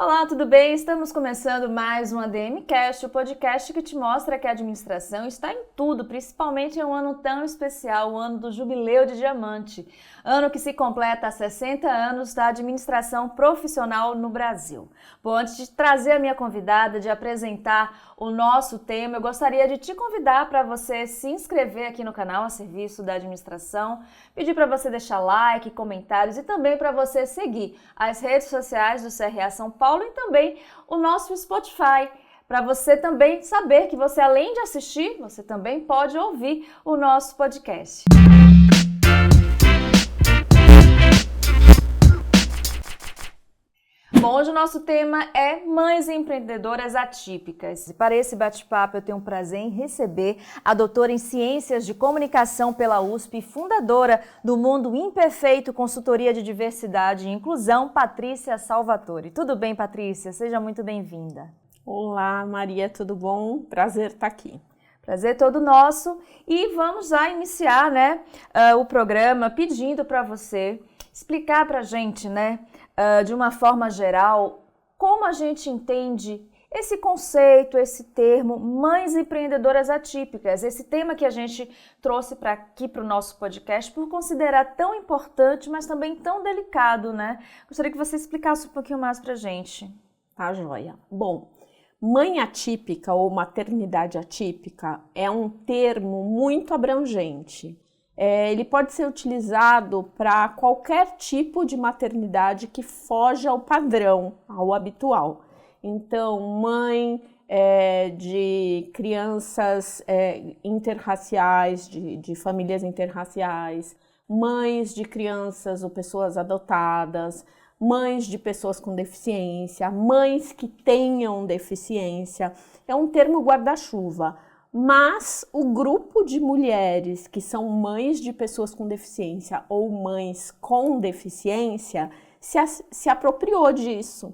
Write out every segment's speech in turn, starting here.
Olá, tudo bem? Estamos começando mais um ADMcast, o podcast que te mostra que a administração está em tudo, principalmente em um ano tão especial, o ano do Jubileu de Diamante, ano que se completa há 60 anos da administração profissional no Brasil. Bom, antes de trazer a minha convidada, de apresentar o nosso tema, eu gostaria de te convidar para você se inscrever aqui no canal a serviço da administração, pedir para você deixar like, comentários e também para você seguir as redes sociais do CRA São Paulo e também o nosso Spotify, para você também saber que você, além de assistir, você também pode ouvir o nosso podcast. Bom, hoje o nosso tema é Mães Empreendedoras Atípicas. E para esse bate-papo eu tenho o prazer em receber a doutora em Ciências de Comunicação pela USP e fundadora do Mundo Imperfeito Consultoria de Diversidade e Inclusão, Patrícia Salvatore. Tudo bem, Patrícia? Seja muito bem-vinda. Olá, Maria, tudo bom? Prazer estar aqui. Prazer todo nosso. E vamos já iniciar, o programa pedindo para você explicar para a gente, de uma forma geral, como a gente entende esse conceito, esse termo, mães empreendedoras atípicas, esse tema que a gente trouxe para aqui para o nosso podcast por considerar tão importante, mas também tão delicado, Gostaria que você explicasse um pouquinho mais para a gente. Tá, joia. Bom, mãe atípica ou maternidade atípica é um termo muito abrangente. Ele pode ser utilizado para qualquer tipo de maternidade que foge ao padrão, ao habitual. Então, mãe de crianças interraciais, de famílias interraciais, mães de crianças ou pessoas adotadas, mães de pessoas com deficiência, mães que tenham deficiência. É um termo guarda-chuva. Mas o grupo de mulheres que são mães de pessoas com deficiência ou mães com deficiência se apropriou disso.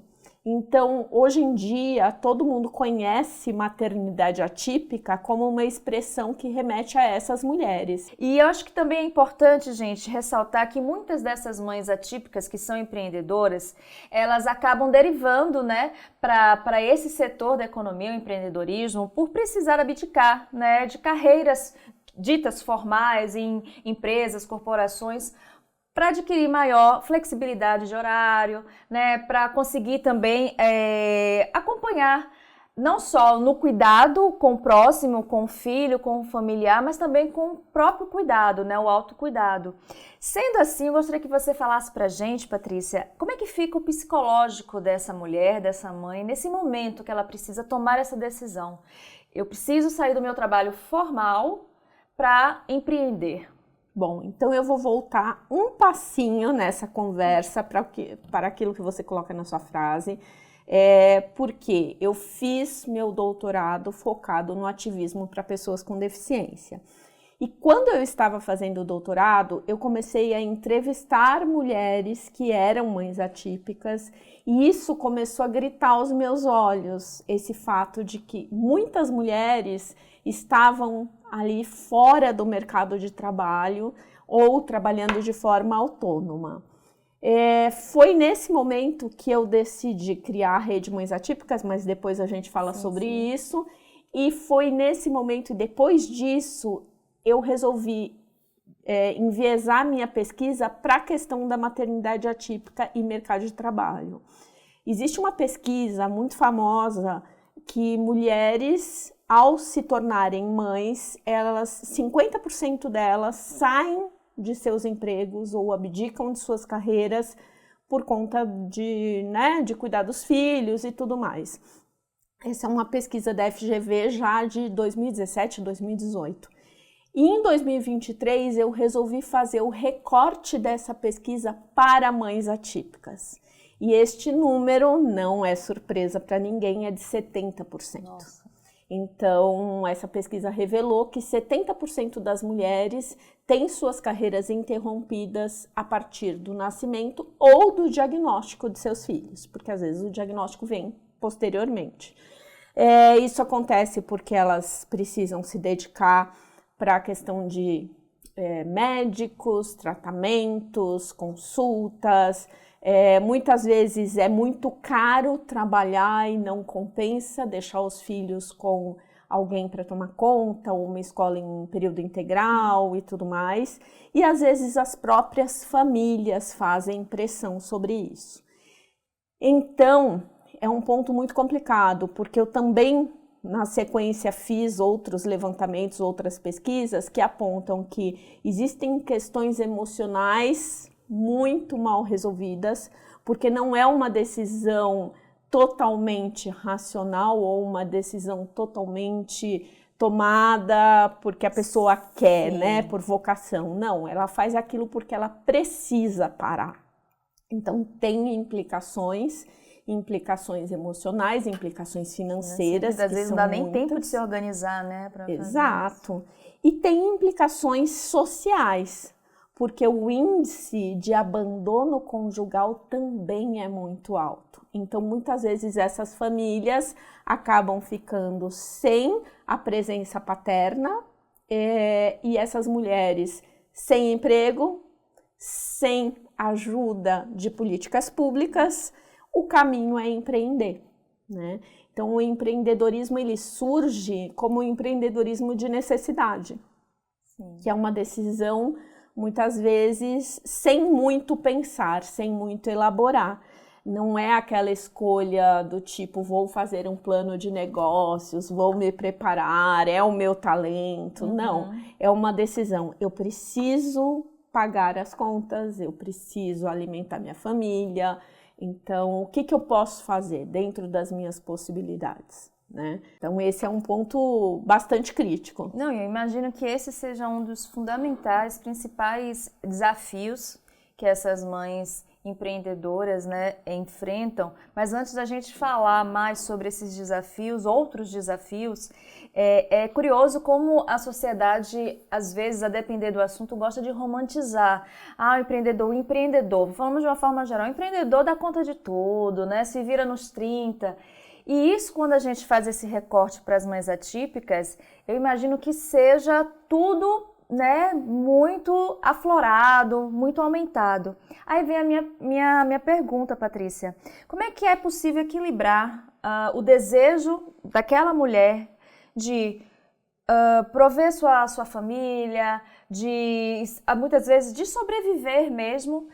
Então, hoje em dia, todo mundo conhece maternidade atípica como uma expressão que remete a essas mulheres. E eu acho que também é importante, gente, ressaltar que muitas dessas mães atípicas que são empreendedoras, elas acabam derivando, para esse setor da economia, o empreendedorismo, por precisar abdicar, de carreiras ditas formais em empresas, corporações, para adquirir maior flexibilidade de horário, para conseguir também acompanhar não só no cuidado com o próximo, com o filho, com o familiar, mas também com o próprio cuidado, o autocuidado. Sendo assim, eu gostaria que você falasse para a gente, Patrícia, como é que fica o psicológico dessa mulher, dessa mãe, nesse momento que ela precisa tomar essa decisão? Eu preciso sair do meu trabalho formal para empreender. Bom, então eu vou voltar um passinho nessa conversa para aquilo que você coloca na sua frase, porque eu fiz meu doutorado focado no ativismo para pessoas com deficiência. E quando eu estava fazendo o doutorado, eu comecei a entrevistar mulheres que eram mães atípicas e isso começou a gritar aos meus olhos, esse fato de que muitas mulheres estavam ali fora do mercado de trabalho ou trabalhando de forma autônoma. Foi nesse momento que eu decidi criar a Rede Mães Atípicas, mas depois a gente fala sobre isso. E foi nesse momento, e depois disso, eu resolvi enviesar minha pesquisa para a questão da maternidade atípica e mercado de trabalho. Existe uma pesquisa muito famosa que mulheres, ao se tornarem mães, 50% delas saem de seus empregos ou abdicam de suas carreiras por conta de cuidar dos filhos e tudo mais. Essa é uma pesquisa da FGV já de 2017, 2018. E em 2023 eu resolvi fazer o recorte dessa pesquisa para mães atípicas. E este número não é surpresa para ninguém, é de 70%. Nossa. Então, essa pesquisa revelou que 70% das mulheres têm suas carreiras interrompidas a partir do nascimento ou do diagnóstico de seus filhos, porque às vezes o diagnóstico vem posteriormente. Isso acontece porque elas precisam se dedicar para a questão de médicos, tratamentos, consultas, Muitas vezes é muito caro trabalhar e não compensa deixar os filhos com alguém para tomar conta, ou uma escola em período integral e tudo mais. E às vezes as próprias famílias fazem pressão sobre isso. Então, é um ponto muito complicado, porque eu também, na sequência, fiz outros levantamentos, outras pesquisas que apontam que existem questões emocionais muito mal resolvidas, porque não é uma decisão totalmente racional ou uma decisão totalmente tomada porque a pessoa quer, né, por vocação. Não, ela faz aquilo porque ela precisa parar. Então, tem implicações emocionais, implicações financeiras. Às vezes não dá nem tempo de se organizar, né? Exato. E tem implicações sociais, porque o índice de abandono conjugal também é muito alto. Então, muitas vezes essas famílias acabam ficando sem a presença paterna e essas mulheres sem emprego, sem ajuda de políticas públicas, o caminho é empreender, né? Então, o empreendedorismo ele surge como um empreendedorismo de necessidade, que é uma decisão, muitas vezes, sem muito pensar, sem muito elaborar. Não é aquela escolha do tipo, vou fazer um plano de negócios, vou me preparar, é o meu talento. Não, é uma decisão. Eu preciso pagar as contas, eu preciso alimentar minha família. Então, o que eu posso fazer dentro das minhas possibilidades, né? Então, esse é um ponto bastante crítico. Não, eu imagino que esse seja um dos fundamentais, principais desafios que essas mães empreendedoras, né, enfrentam. Mas antes da gente falar mais sobre esses desafios, outros desafios, é curioso como a sociedade, às vezes, a depender do assunto, gosta de romantizar. O empreendedor, falamos de uma forma geral, o empreendedor dá conta de tudo, né, se vira nos 30. E isso, quando a gente faz esse recorte para as mães atípicas, eu imagino que seja tudo, né, muito aflorado, muito aumentado. Aí vem a minha pergunta, Patrícia. Como é que é possível equilibrar o desejo daquela mulher de prover sua família, de muitas vezes de sobreviver mesmo,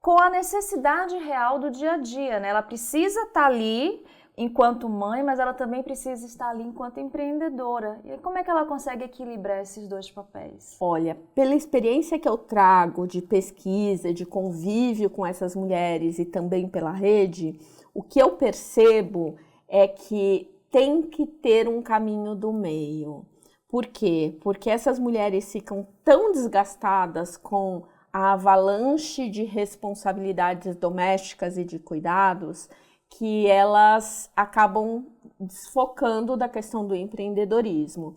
com a necessidade real do dia a dia, né? Ela precisa estar ali enquanto mãe, mas ela também precisa estar ali enquanto empreendedora. E como é que ela consegue equilibrar esses dois papéis? Olha, pela experiência que eu trago de pesquisa, de convívio com essas mulheres e também pela rede, o que eu percebo é que tem que ter um caminho do meio. Por quê? Porque essas mulheres ficam tão desgastadas com a avalanche de responsabilidades domésticas e de cuidados que elas acabam desfocando da questão do empreendedorismo.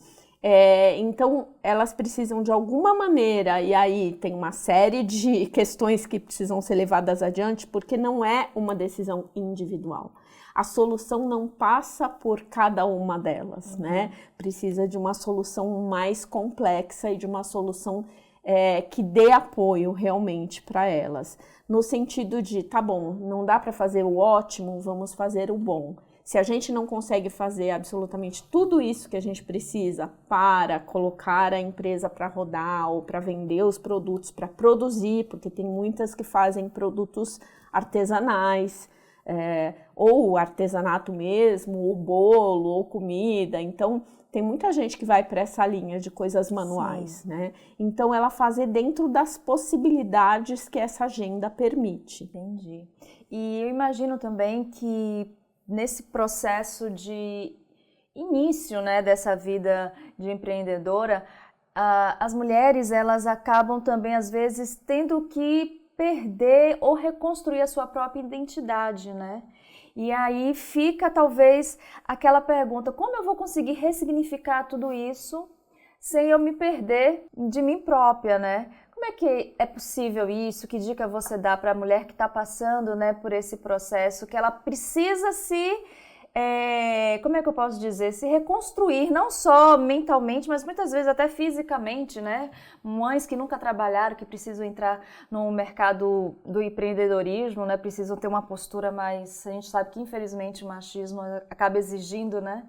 Então, elas precisam de alguma maneira, e aí tem uma série de questões que precisam ser levadas adiante, porque não é uma decisão individual. A solução não passa por cada uma delas, né? Precisa de uma solução mais complexa e de uma solução que dê apoio realmente para elas. No sentido de, tá bom, não dá para fazer o ótimo, vamos fazer o bom. Se a gente não consegue fazer absolutamente tudo isso que a gente precisa para colocar a empresa para rodar ou para vender os produtos, para produzir, porque tem muitas que fazem produtos artesanais, ou artesanato mesmo, ou bolo, ou comida. Então, tem muita gente que vai para essa linha de coisas manuais, né? Então, ela fazer dentro das possibilidades que essa agenda permite. Entendi. E eu imagino também que nesse processo de início, né, dessa vida de empreendedora, as mulheres, elas acabam também, às vezes, tendo que perder ou reconstruir a sua própria identidade, né? E aí fica, talvez, aquela pergunta, como eu vou conseguir ressignificar tudo isso sem eu me perder de mim própria, né? Como é que é possível isso? Que dica você dá para a mulher que está passando, né, por esse processo, que ela precisa se como é que eu posso dizer, se reconstruir, não só mentalmente, mas muitas vezes até fisicamente, né? Mães que nunca trabalharam, que precisam entrar no mercado do empreendedorismo, né? Precisam ter uma postura mais... A gente sabe que, infelizmente, o machismo acaba exigindo, né?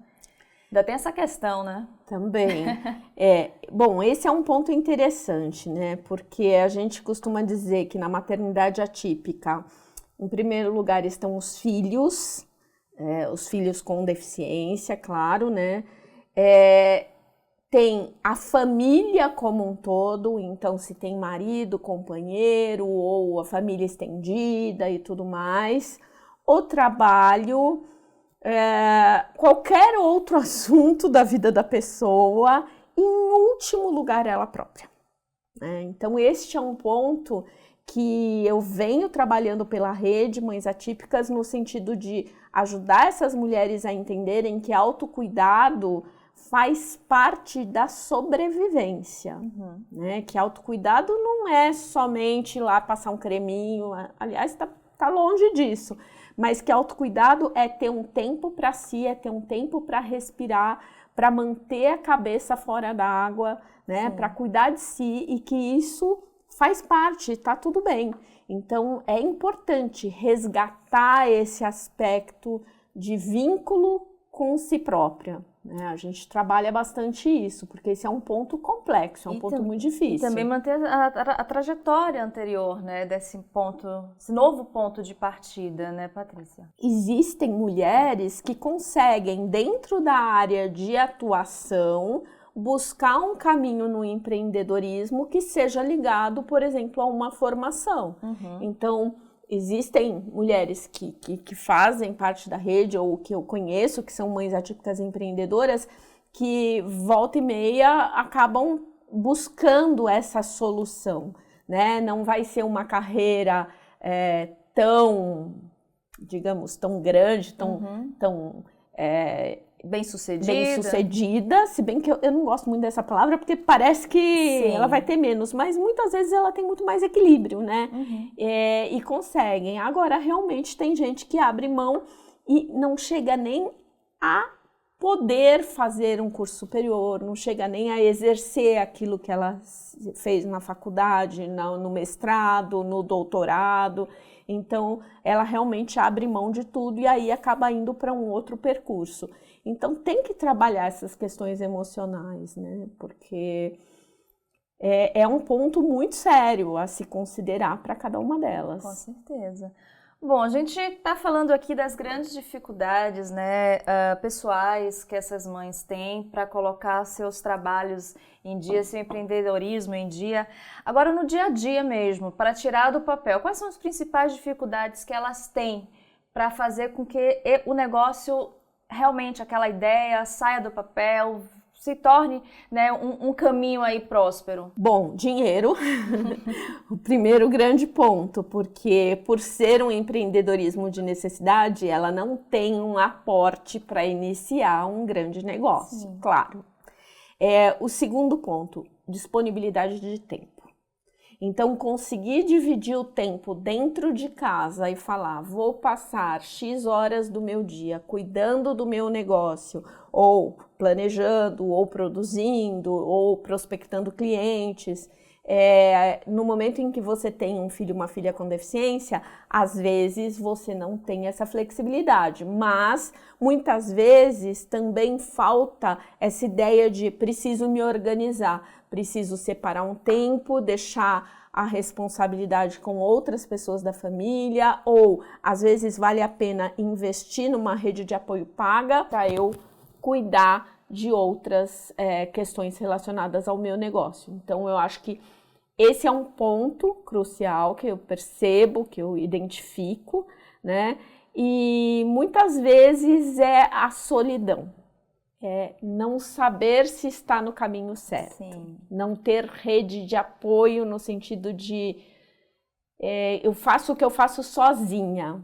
Ainda tem essa questão, né? Também. Bom, esse é um ponto interessante, né? Porque a gente costuma dizer que na maternidade atípica, em primeiro lugar estão os filhos com deficiência, claro, né? Tem a família como um todo, então se tem marido, companheiro ou a família estendida e tudo mais. O trabalho, qualquer outro assunto da vida da pessoa, e em último lugar ela própria, né? Então este é um ponto que eu venho trabalhando pela rede Mães Atípicas no sentido de ajudar essas mulheres a entenderem que autocuidado faz parte da sobrevivência, né? Que autocuidado não é somente ir lá passar um creminho, aliás, tá longe disso, mas que autocuidado é ter um tempo para si, é ter um tempo para respirar, para manter a cabeça fora da água, né? Para cuidar de si, e que isso faz parte, tá tudo bem. Então, é importante resgatar esse aspecto de vínculo com si própria, né? A gente trabalha bastante isso, porque esse é um ponto complexo, é um ponto muito difícil. E também manter a trajetória anterior, né, desse ponto, esse novo ponto de partida, né, Patrícia? Existem mulheres que conseguem, dentro da área de atuação, buscar um caminho no empreendedorismo que seja ligado, por exemplo, a uma formação. Então, existem mulheres que fazem parte da rede, ou que eu conheço, que são mães atípicas empreendedoras, que volta e meia acabam buscando essa solução, né? Não vai ser uma carreira tão, digamos, tão grande, tão bem-sucedida, se bem que eu não gosto muito dessa palavra, porque parece que ela vai ter menos, mas muitas vezes ela tem muito mais equilíbrio, né? E conseguem. Agora, realmente, tem gente que abre mão e não chega nem a poder fazer um curso superior, não chega nem a exercer aquilo que ela fez na faculdade, no mestrado, no doutorado. Então, ela realmente abre mão de tudo e aí acaba indo para um outro percurso. Então, tem que trabalhar essas questões emocionais, né? Porque é um ponto muito sério a se considerar para cada uma delas. Com certeza. Bom, a gente está falando aqui das grandes dificuldades, né, pessoais que essas mães têm para colocar seus trabalhos em dia, seu empreendedorismo em dia. Agora, no dia a dia mesmo, para tirar do papel, quais são as principais dificuldades que elas têm para fazer com que o negócio, realmente aquela ideia, saia do papel, se torne, né, um caminho aí próspero? Bom, dinheiro, o primeiro grande ponto, porque por ser um empreendedorismo de necessidade, ela não tem um aporte para iniciar um grande negócio, claro. O segundo ponto, disponibilidade de tempo. Então, conseguir dividir o tempo dentro de casa e falar, vou passar X horas do meu dia cuidando do meu negócio, ou planejando, ou produzindo, ou prospectando clientes. No momento em que você tem um filho, uma filha com deficiência, às vezes você não tem essa flexibilidade, mas muitas vezes também falta essa ideia de preciso me organizar, preciso separar um tempo, deixar a responsabilidade com outras pessoas da família, ou às vezes vale a pena investir numa rede de apoio paga para eu cuidar de outras questões relacionadas ao meu negócio. Então, eu acho que esse é um ponto crucial que eu percebo, que eu identifico, né? E muitas vezes é a solidão. Não saber se está no caminho certo. Sim. Não ter rede de apoio no sentido de eu faço o que eu faço sozinha.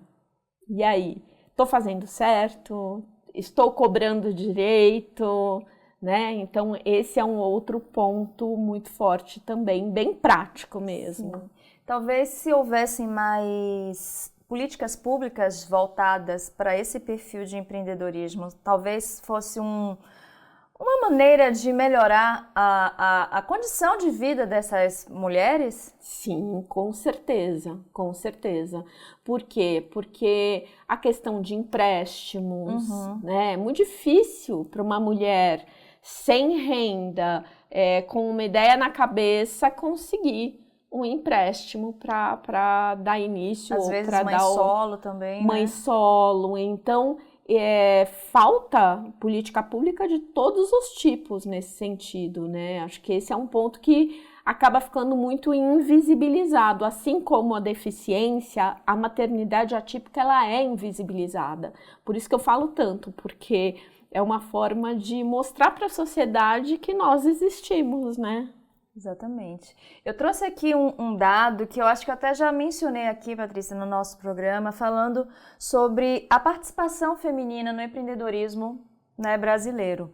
E aí? Estou fazendo certo? Estou cobrando direito? Né? Então, esse é um outro ponto muito forte também, bem prático mesmo. Sim. Talvez se houvessem mais políticas públicas voltadas para esse perfil de empreendedorismo talvez fosse uma maneira de melhorar a condição de vida dessas mulheres? Sim, com certeza, com certeza. Por quê? Porque a questão de empréstimos, né, é muito difícil para uma mulher sem renda, com uma ideia na cabeça, conseguir um empréstimo para dar início. Às vezes mãe solo também, mãe né? solo. Então, falta política pública de todos os tipos nesse sentido, né? Acho que esse é um ponto que acaba ficando muito invisibilizado. Assim como a deficiência, a maternidade atípica, ela é invisibilizada. Por isso que eu falo tanto, porque é uma forma de mostrar para a sociedade que nós existimos, né? Exatamente. Eu trouxe aqui um dado que eu acho que eu até já mencionei aqui, Patrícia, no nosso programa, falando sobre a participação feminina no empreendedorismo, né, brasileiro.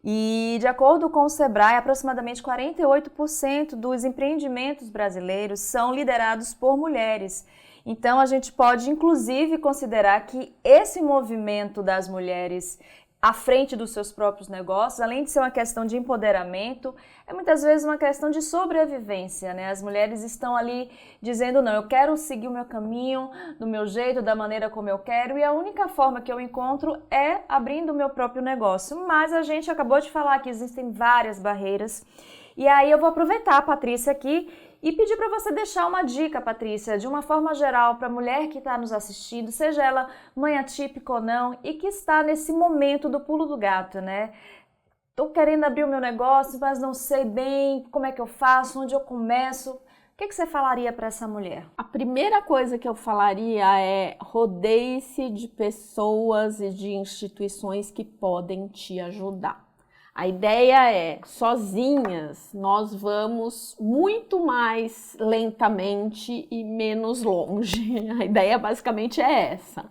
E, de acordo com o Sebrae, aproximadamente 48% dos empreendimentos brasileiros são liderados por mulheres. Então, a gente pode, inclusive, considerar que esse movimento das mulheres à frente dos seus próprios negócios, além de ser uma questão de empoderamento, é muitas vezes uma questão de sobrevivência, né? As mulheres estão ali dizendo, não, eu quero seguir o meu caminho, do meu jeito, da maneira como eu quero, e a única forma que eu encontro é abrindo o meu próprio negócio. Mas a gente acabou de falar que existem várias barreiras, e aí eu vou aproveitar, Patrícia, aqui e pedir para você deixar uma dica, Patrícia, de uma forma geral, para a mulher que está nos assistindo, seja ela mãe atípica ou não, e que está nesse momento do pulo do gato, né? Estou querendo abrir o meu negócio, mas não sei bem como é que eu faço, onde eu começo. O que você falaria para essa mulher? A primeira coisa que eu falaria é rodeie-se de pessoas e de instituições que podem te ajudar. A ideia é, sozinhas, nós vamos muito mais lentamente e menos longe. A ideia basicamente é essa.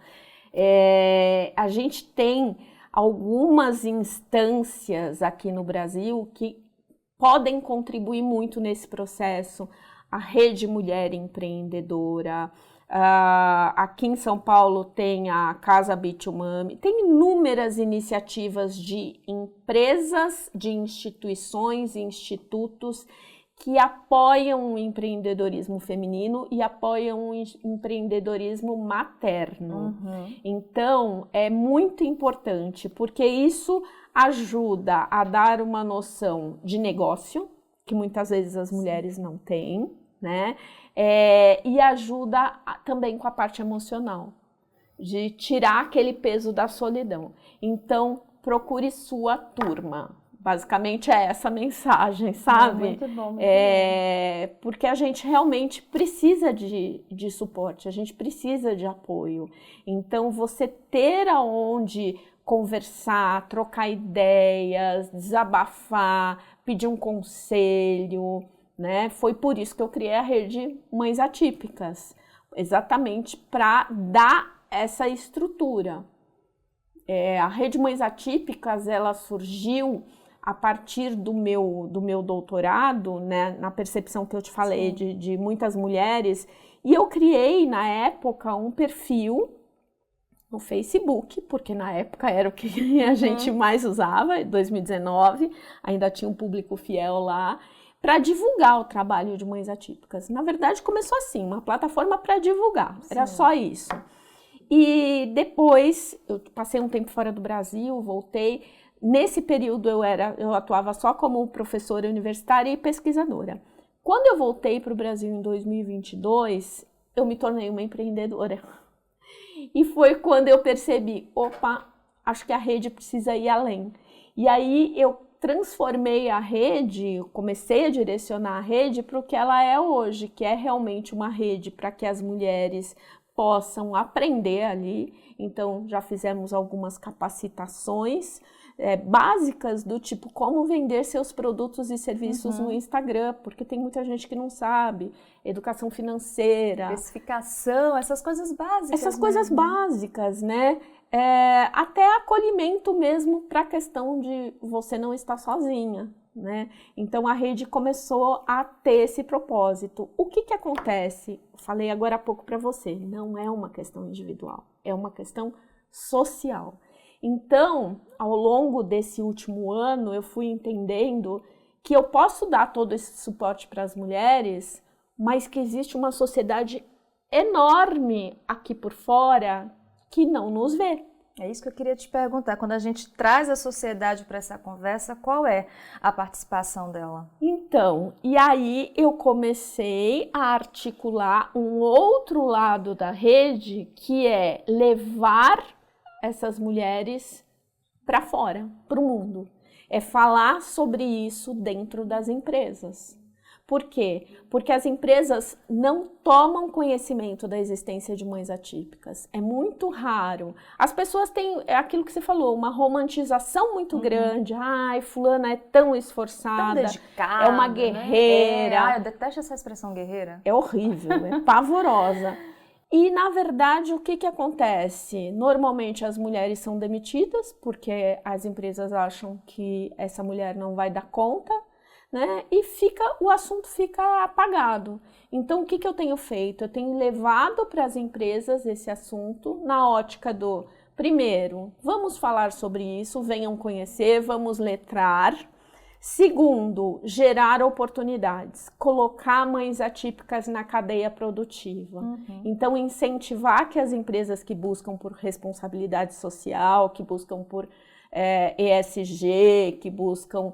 A gente tem algumas instâncias aqui no Brasil que podem contribuir muito nesse processo. A Rede Mulher Empreendedora, aqui em São Paulo tem a Casa Bitumami, tem inúmeras iniciativas de empresas, de instituições e institutos que apoiam o empreendedorismo feminino e apoiam o empreendedorismo materno. Então, é muito importante, porque isso ajuda a dar uma noção de negócio, que muitas vezes as mulheres não têm, né? E ajuda também com a parte emocional, de tirar aquele peso da solidão. Então, procure sua turma. Basicamente é essa mensagem, sabe? Muito bom, muito bom. Porque a gente realmente precisa de suporte, a gente precisa de apoio. Então, você ter aonde conversar, trocar ideias, desabafar, pedir um conselho, né? Foi por isso que eu criei a Rede Mães Atípicas, exatamente para dar essa estrutura. A Rede Mães Atípicas, ela surgiu a partir do meu doutorado, né, na percepção que eu te falei de muitas mulheres, e eu criei na época um perfil no Facebook, porque na época era o que a gente mais usava, em 2019, ainda tinha um público fiel lá, para divulgar o trabalho de mães atípicas. Na verdade, começou assim, uma plataforma para divulgar, era só isso. E depois, eu passei um tempo fora do Brasil, voltei. Nesse período eu atuava só como professora universitária e pesquisadora. Quando eu voltei para o Brasil em 2022, eu me tornei uma empreendedora. E foi quando eu percebi, opa, acho que a rede precisa ir além. E aí eu transformei a rede, comecei a direcionar a rede para o que ela é hoje, que é realmente uma rede para que as mulheres possam aprender ali. Então, já fizemos algumas capacitações básicas do tipo como vender seus produtos e serviços no Instagram, porque tem muita gente que não sabe, educação financeira, precificação, essas coisas básicas. Essas coisas básicas, né? Até acolhimento mesmo para a questão de você não estar sozinha, né? Então a rede começou a ter esse propósito. O que acontece? Falei agora há pouco para você, não é uma questão individual, é uma questão social. Então, ao longo desse último ano, eu fui entendendo que eu posso dar todo esse suporte para as mulheres, mas que existe uma sociedade enorme aqui por fora que não nos vê. É isso que eu queria te perguntar. Quando a gente traz a sociedade para essa conversa, qual é a participação dela? Então, e aí eu comecei a articular um outro lado da rede, que é levar essas mulheres para fora, para o mundo. É falar sobre isso dentro das empresas. Por quê? Porque as empresas não tomam conhecimento da existência de mães atípicas. É muito raro. As pessoas têm, é aquilo que você falou, uma romantização muito grande. Ai, fulana é tão esforçada, tão dedicada, é uma guerreira. Eu detesto essa expressão guerreira. É horrível, é pavorosa. E, na verdade, o que acontece? Normalmente as mulheres são demitidas porque as empresas acham que essa mulher não vai dar conta, né? E o assunto fica apagado. Então, o que eu tenho feito? Eu tenho levado para as empresas esse assunto na ótica do, primeiro, vamos falar sobre isso, venham conhecer, vamos letrar. Segundo, gerar oportunidades, colocar mães atípicas na cadeia produtiva. Então, incentivar que as empresas que buscam por responsabilidade social, que buscam por ESG, que buscam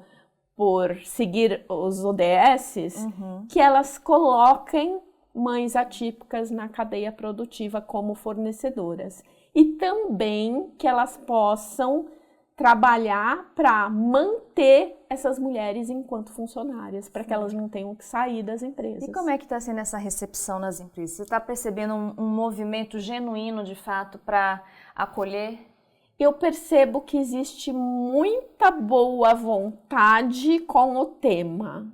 por seguir os ODSs, que elas coloquem mães atípicas na cadeia produtiva como fornecedoras. E também que elas possam trabalhar para manter essas mulheres enquanto funcionárias, para que elas não tenham que sair das empresas. E como é que está sendo essa recepção nas empresas? Você está percebendo um movimento genuíno, de fato, para acolher? Eu percebo que existe muita boa vontade com o tema,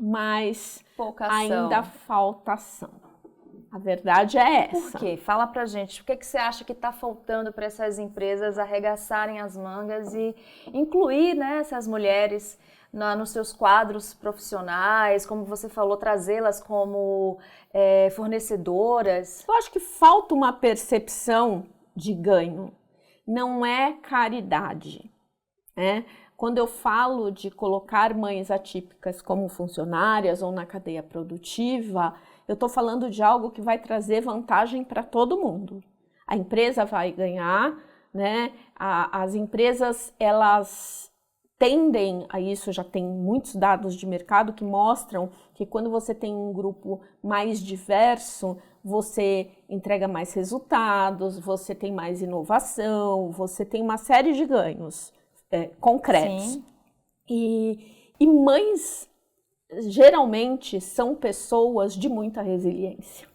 mas pouca ação. Ainda falta ação. A verdade é essa. Por quê? Fala pra gente. O que você acha que está faltando para essas empresas arregaçarem as mangas e incluir, né, essas mulheres nos seus quadros profissionais, como você falou, trazê-las como fornecedoras? Eu acho que falta uma percepção de ganho. Não é caridade, né? Quando eu falo de colocar mães atípicas como funcionárias ou na cadeia produtiva, eu estou falando de algo que vai trazer vantagem para todo mundo. A empresa vai ganhar, né? As empresas, elas tendem a isso, já tem muitos dados de mercado que mostram que quando você tem um grupo mais diverso, você entrega mais resultados, você tem mais inovação, você tem uma série de ganhos concretos. Sim. E mães, geralmente, são pessoas de muita resiliência.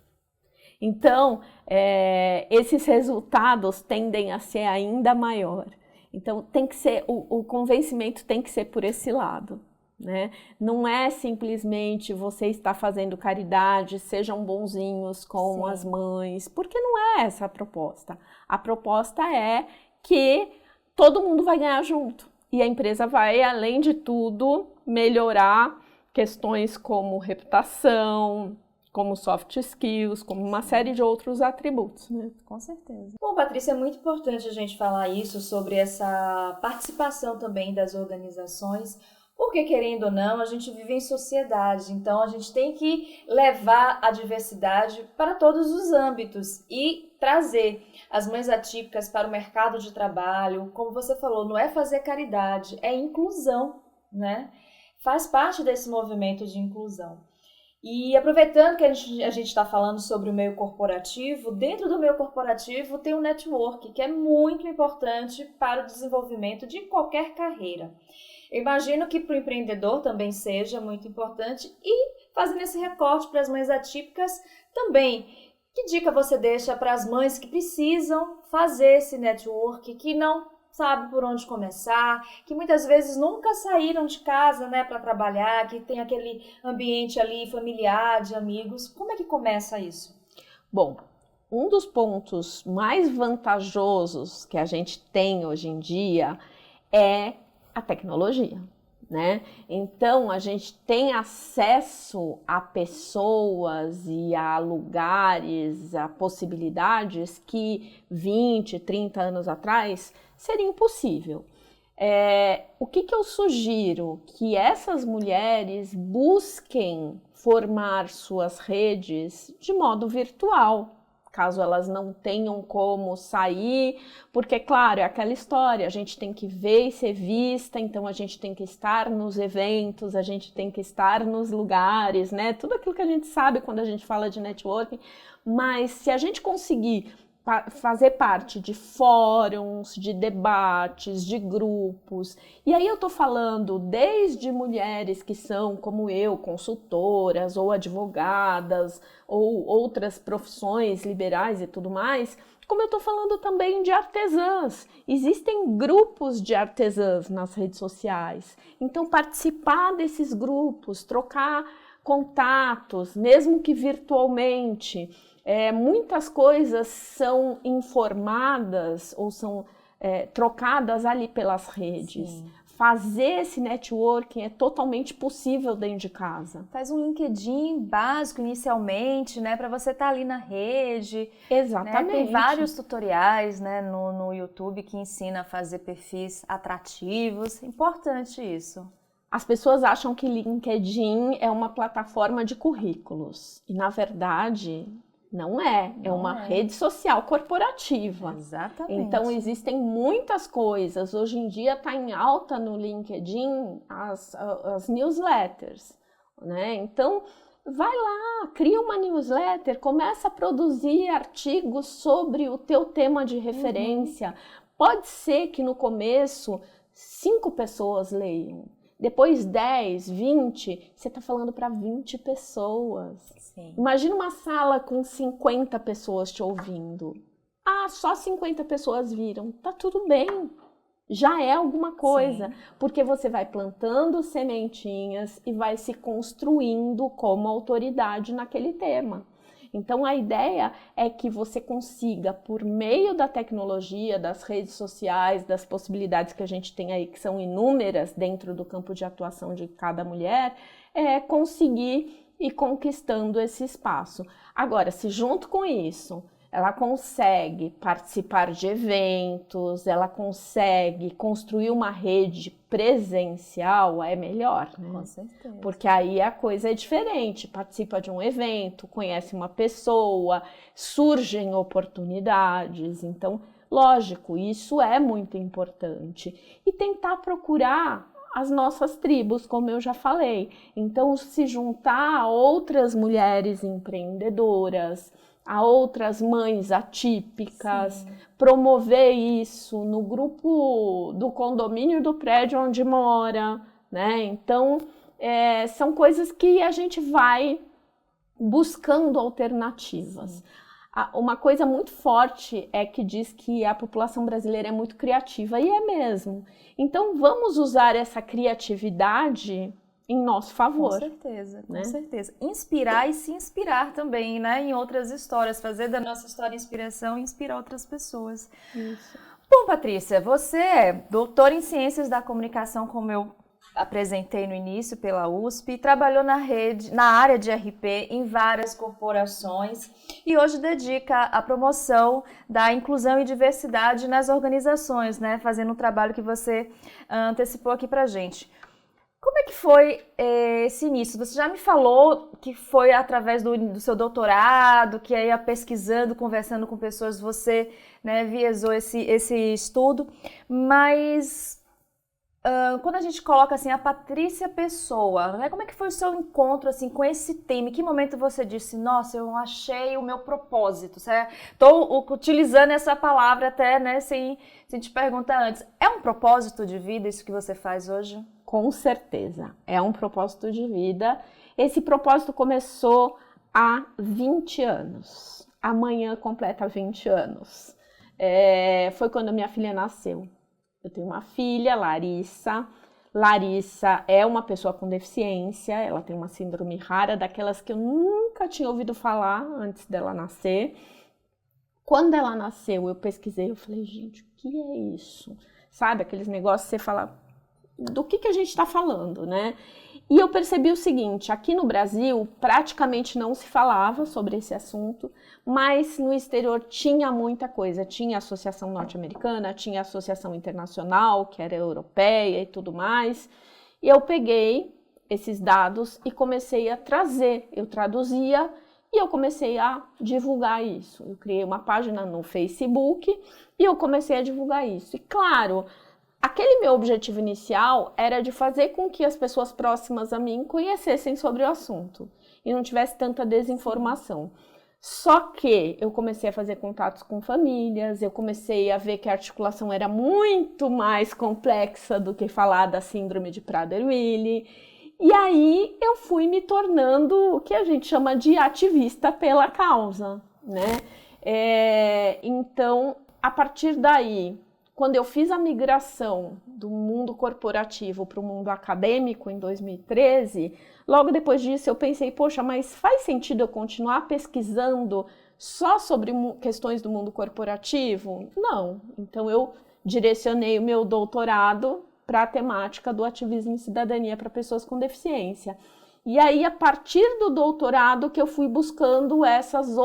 Então, esses resultados tendem a ser ainda maior. Então, tem que ser, o convencimento tem que ser por esse lado, né? Não é simplesmente você estar fazendo caridade, sejam bonzinhos com as mães, porque não é essa a proposta. A proposta é que todo mundo vai ganhar junto e a empresa vai, além de tudo, melhorar questões como reputação, como soft skills, como uma série de outros atributos, né? Com certeza. Bom, Patrícia, é muito importante a gente falar isso sobre essa participação também das organizações, porque, querendo ou não, a gente vive em sociedade, então a gente tem que levar a diversidade para todos os âmbitos e trazer as mães atípicas para o mercado de trabalho. Como você falou, não é fazer caridade, é inclusão, né? Faz parte desse movimento de inclusão. E aproveitando que a gente está falando sobre o meio corporativo, dentro do meio corporativo tem um network que é muito importante para o desenvolvimento de qualquer carreira. Eu imagino que para o empreendedor também seja muito importante e fazendo esse recorte para as mães atípicas também. Que dica você deixa para as mães que precisam fazer esse network, que não sabe por onde começar, que muitas vezes nunca saíram de casa, né, para trabalhar, que tem aquele ambiente ali familiar, de amigos. Como é que começa isso? Bom, um dos pontos mais vantajosos que a gente tem hoje em dia é a tecnologia. né? Então, a gente tem acesso a pessoas e a lugares, a possibilidades que 20, 30 anos atrás seria impossível. O que eu sugiro? Que essas mulheres busquem formar suas redes de modo virtual, caso elas não tenham como sair, porque, claro, é aquela história, a gente tem que ver e ser vista, então a gente tem que estar nos eventos, a gente tem que estar nos lugares, né? Tudo aquilo que a gente sabe quando a gente fala de networking, mas se a gente conseguir fazer parte de fóruns, de debates, de grupos. E aí eu tô falando desde mulheres que são, como eu, consultoras ou advogadas ou outras profissões liberais e tudo mais, como eu tô falando também de artesãs. Existem grupos de artesãs nas redes sociais. Então participar desses grupos, trocar contatos, mesmo que virtualmente. Muitas coisas são informadas ou são trocadas ali pelas redes. Sim. Fazer esse networking é totalmente possível dentro de casa. Faz um LinkedIn básico inicialmente, né, para você estar ali na rede. Exatamente. Né? Tem vários tutoriais, né, no YouTube que ensina a fazer perfis atrativos. Importante isso. As pessoas acham que LinkedIn é uma plataforma de currículos e, na verdade, não é. É uma rede social corporativa. Exatamente. Então, existem muitas coisas. Hoje em dia está em alta no LinkedIn as newsletters, né? Então, vai lá, cria uma newsletter, começa a produzir artigos sobre o teu tema de referência. Pode ser que no começo 5 pessoas leiam. Depois 10, 20, você está falando para 20 pessoas. Sim. Imagina uma sala com 50 pessoas te ouvindo. Só 50 pessoas viram. Tá tudo bem. Já é alguma coisa. Sim. Porque você vai plantando sementinhas e vai se construindo como autoridade naquele tema. Então, a ideia é que você consiga, por meio da tecnologia, das redes sociais, das possibilidades que a gente tem aí, que são inúmeras dentro do campo de atuação de cada mulher, conseguir ir conquistando esse espaço. Agora, se junto com isso ela consegue participar de eventos, ela consegue construir uma rede presencial, é melhor, né? Com certeza. Porque aí a coisa é diferente, participa de um evento, conhece uma pessoa, surgem oportunidades, então, lógico, isso é muito importante. E tentar procurar as nossas tribos, como eu já falei. Então, se juntar a outras mulheres empreendedoras, a outras mães atípicas, sim, promover isso no grupo do condomínio do prédio onde mora, né? Então, são coisas que a gente vai buscando alternativas. Sim. Uma coisa muito forte é que diz que a população brasileira é muito criativa, e é mesmo. Então, vamos usar essa criatividade em nosso favor. Com certeza, com certeza. Inspirar e se inspirar também, né? Em outras histórias, fazer da nossa história inspiração e inspirar outras pessoas. Isso. Bom, Patrícia, você é doutora em Ciências da Comunicação, como eu apresentei no início pela USP, trabalhou na área de RP em várias corporações e hoje dedica a promoção da inclusão e diversidade nas organizações, né? Fazendo um trabalho que você antecipou aqui pra gente. Como é que foi esse início? Você já me falou que foi através do seu doutorado, que aí pesquisando, conversando com pessoas, você, né, viesou esse estudo, mas quando a gente coloca assim, a Patrícia Pessoa, né, como é que foi o seu encontro assim, com esse tema? Em que momento você disse, nossa, eu achei o meu propósito? Estou utilizando essa palavra até, né, sem te perguntar antes. É um propósito de vida isso que você faz hoje? Com certeza, é um propósito de vida. Esse propósito começou há 20 anos. Amanhã completa 20 anos. Foi quando minha filha nasceu. Eu tenho uma filha, Larissa. Larissa é uma pessoa com deficiência, ela tem uma síndrome rara, daquelas que eu nunca tinha ouvido falar antes dela nascer. Quando ela nasceu, eu pesquisei, eu falei, gente, o que é isso? Sabe, aqueles negócios que você fala... do que a gente está falando, né? E eu percebi o seguinte, aqui no Brasil praticamente não se falava sobre esse assunto, mas no exterior tinha muita coisa, tinha a Associação Norte-Americana, tinha a Associação Internacional, que era europeia e tudo mais, e eu peguei esses dados e comecei a trazer, eu traduzia e eu comecei a divulgar isso. Eu criei uma página no Facebook e eu comecei a divulgar isso. E claro, aquele meu objetivo inicial era de fazer com que as pessoas próximas a mim conhecessem sobre o assunto e não tivesse tanta desinformação. Só que eu comecei a fazer contatos com famílias, eu comecei a ver que a articulação era muito mais complexa do que falar da síndrome de Prader-Willi. E aí eu fui me tornando o que a gente chama de ativista pela causa, né? Então, a partir daí, quando eu fiz a migração do mundo corporativo para o mundo acadêmico em 2013, logo depois disso eu pensei, poxa, mas faz sentido eu continuar pesquisando só sobre questões do mundo corporativo? Não. Então eu direcionei o meu doutorado para a temática do ativismo e cidadania para pessoas com deficiência. E aí, a partir do doutorado, que eu fui buscando esses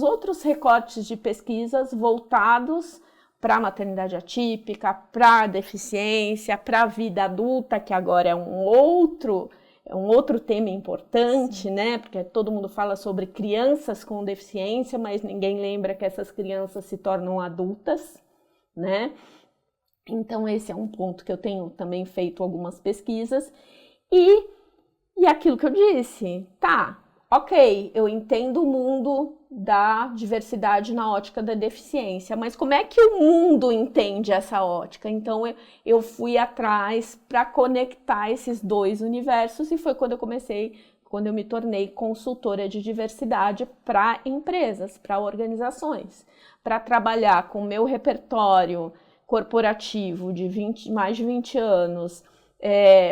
outros recortes de pesquisas voltados para a maternidade atípica, para a deficiência, para a vida adulta, que agora é um outro tema importante, né? Porque todo mundo fala sobre crianças com deficiência, mas ninguém lembra que essas crianças se tornam adultas, né? Então, esse é um ponto que eu tenho também feito algumas pesquisas. E aquilo que eu disse, tá, ok, eu entendo o mundo da diversidade na ótica da deficiência, mas como é que o mundo entende essa ótica? Então, eu fui atrás para conectar esses dois universos e foi quando eu me tornei consultora de diversidade para empresas, para organizações, para trabalhar com o meu repertório corporativo de mais de 20 anos,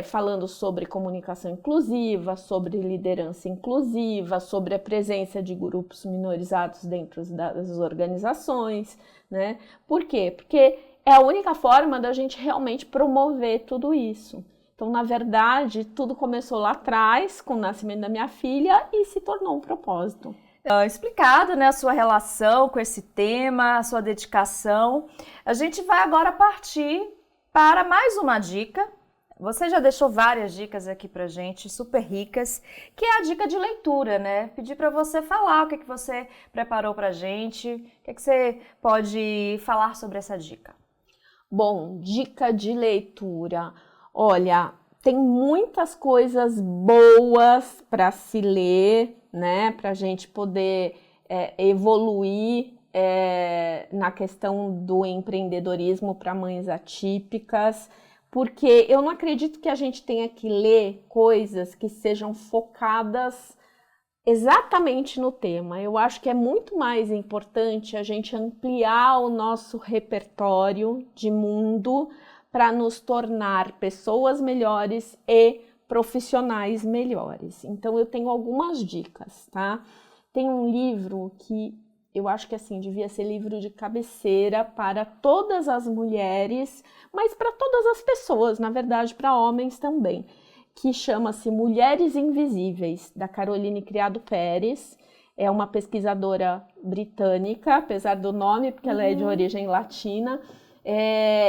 falando sobre comunicação inclusiva, sobre liderança inclusiva, sobre a presença de grupos minorizados dentro das organizações, né? Por quê? Porque é a única forma da gente realmente promover tudo isso. Então, na verdade, tudo começou lá atrás, com o nascimento da minha filha, e se tornou um propósito. Explicado, né, a sua relação com esse tema, a sua dedicação. A gente vai agora partir para mais uma dica. Você já deixou várias dicas aqui pra gente, super ricas, que é a dica de leitura, né? Pedir para você falar o que você preparou pra gente, o que você pode falar sobre essa dica. Bom, dica de leitura. Olha, tem muitas coisas boas para se ler, né? Para a gente poder evoluir na questão do empreendedorismo para mães atípicas, porque eu não acredito que a gente tenha que ler coisas que sejam focadas exatamente no tema. Eu acho que é muito mais importante a gente ampliar o nosso repertório de mundo para nos tornar pessoas melhores e profissionais melhores. Então, eu tenho algumas dicas, tá? Tem um livro que eu acho que, assim, devia ser livro de cabeceira para todas as mulheres, mas para todas as pessoas, na verdade, para homens também, que chama-se Mulheres Invisíveis, da Caroline Criado Pérez. É uma pesquisadora britânica, apesar do nome, porque ela é de origem latina,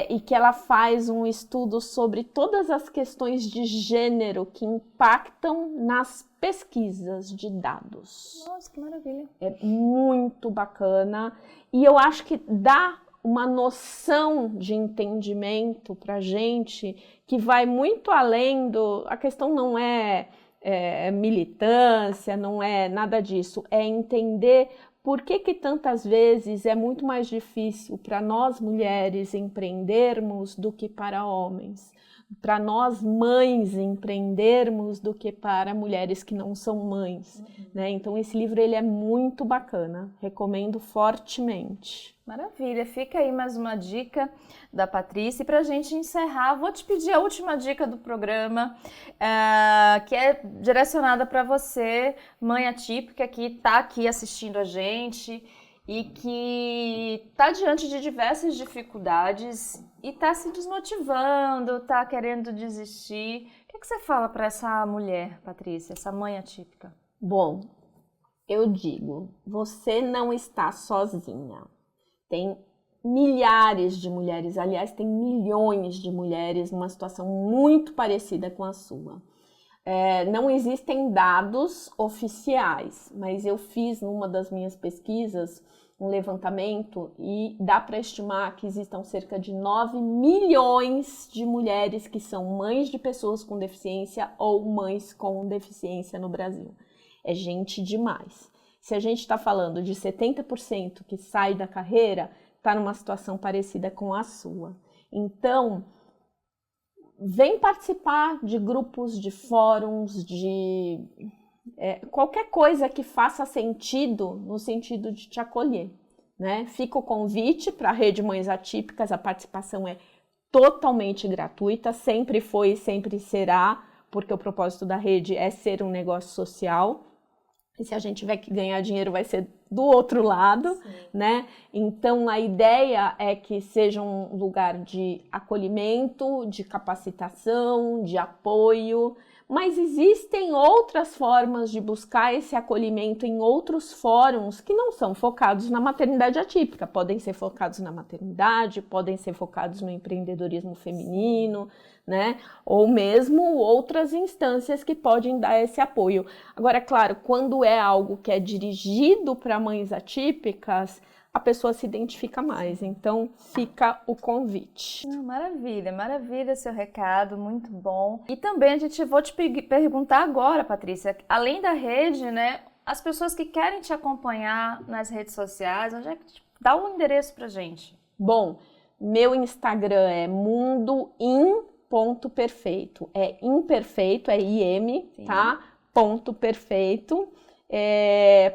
e que ela faz um estudo sobre todas as questões de gênero que impactam nas pesquisas de dados. Nossa, que maravilha! É muito bacana e eu acho que dá uma noção de entendimento para gente que vai muito além a questão não é militância, não é nada disso, é entender por que tantas vezes é muito mais difícil para nós mulheres empreendermos do que para homens, para nós mães empreendermos do que para mulheres que não são mães, né? Então esse livro ele é muito bacana, recomendo fortemente. Maravilha, fica aí mais uma dica da Patrícia. E para a gente encerrar, vou te pedir a última dica do programa, que é direcionada para você, mãe atípica, que está aqui assistindo a gente e que está diante de diversas dificuldades e está se desmotivando, está querendo desistir. O que você fala para essa mulher, Patrícia, essa mãe atípica? Bom, eu digo, você não está sozinha. Tem milhares de mulheres, aliás, tem milhões de mulheres numa situação muito parecida com a sua. Não existem dados oficiais, mas eu fiz numa das minhas pesquisas um levantamento e dá para estimar que existam cerca de 9 milhões de mulheres que são mães de pessoas com deficiência ou mães com deficiência no Brasil. É gente demais. Se a gente está falando de 70% que sai da carreira, está numa situação parecida com a sua. Então, vem participar de grupos, de fóruns, de qualquer coisa que faça sentido no sentido de te acolher, né? Fica o convite para a Rede Mães Atípicas, a participação é totalmente gratuita, sempre foi e sempre será, porque o propósito da rede é ser um negócio social. E se a gente tiver que ganhar dinheiro, vai ser do outro lado, sim, né? Então, a ideia é que seja um lugar de acolhimento, de capacitação, de apoio, mas existem outras formas de buscar esse acolhimento em outros fóruns que não são focados na maternidade atípica. Podem ser focados na maternidade, podem ser focados no empreendedorismo feminino, né? Ou mesmo outras instâncias que podem dar esse apoio. Agora, claro, quando é algo que é dirigido para mães atípicas, a pessoa se identifica mais. Então, fica o convite. Maravilha, maravilha seu recado, muito bom. E também vou te perguntar agora, Patrícia, além da rede, né, as pessoas que querem te acompanhar nas redes sociais, onde é que dá um endereço pra gente? Bom, meu Instagram é mundoim.perfeito. É imperfeito, é IM, sim, tá? Ponto perfeito.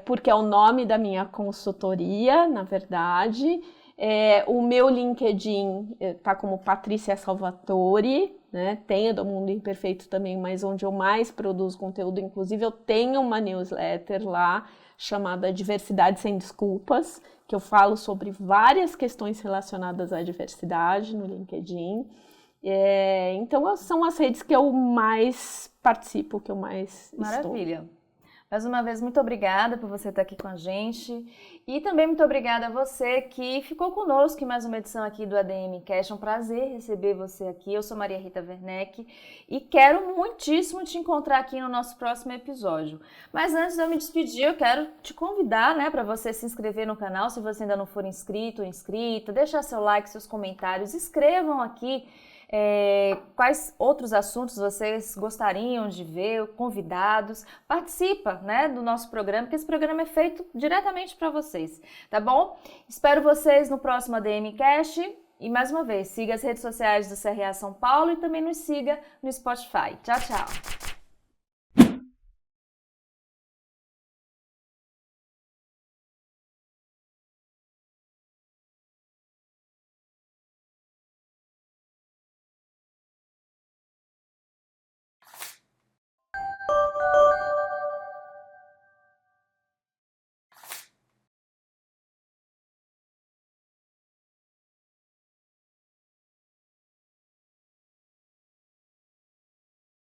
Porque é o nome da minha consultoria, na verdade. O meu LinkedIn tá como Patrícia Salvatore, né? Tem a do Mundo Imperfeito também, mas onde eu mais produzo conteúdo, inclusive eu tenho uma newsletter lá chamada Diversidade Sem Desculpas, que eu falo sobre várias questões relacionadas à diversidade no LinkedIn. Então são as redes que eu mais participo, que eu mais Maravilha. estou. Mais uma vez, muito obrigada por você estar aqui com a gente e também muito obrigada a você que ficou conosco em mais uma edição aqui do ADM Cash. É um prazer receber você aqui. Eu sou Maria Rita Werneck e quero muitíssimo te encontrar aqui no nosso próximo episódio. Mas antes de eu me despedir, eu quero te convidar, né, para você se inscrever no canal, se você ainda não for inscrito ou inscrita, deixar seu like, seus comentários, escrevam aqui quais outros assuntos vocês gostariam de ver, convidados. Participa, né, do nosso programa, porque esse programa é feito diretamente para vocês, tá bom? Espero vocês no próximo ADM Cash e mais uma vez, siga as redes sociais do CRA São Paulo e também nos siga no Spotify. Tchau, tchau!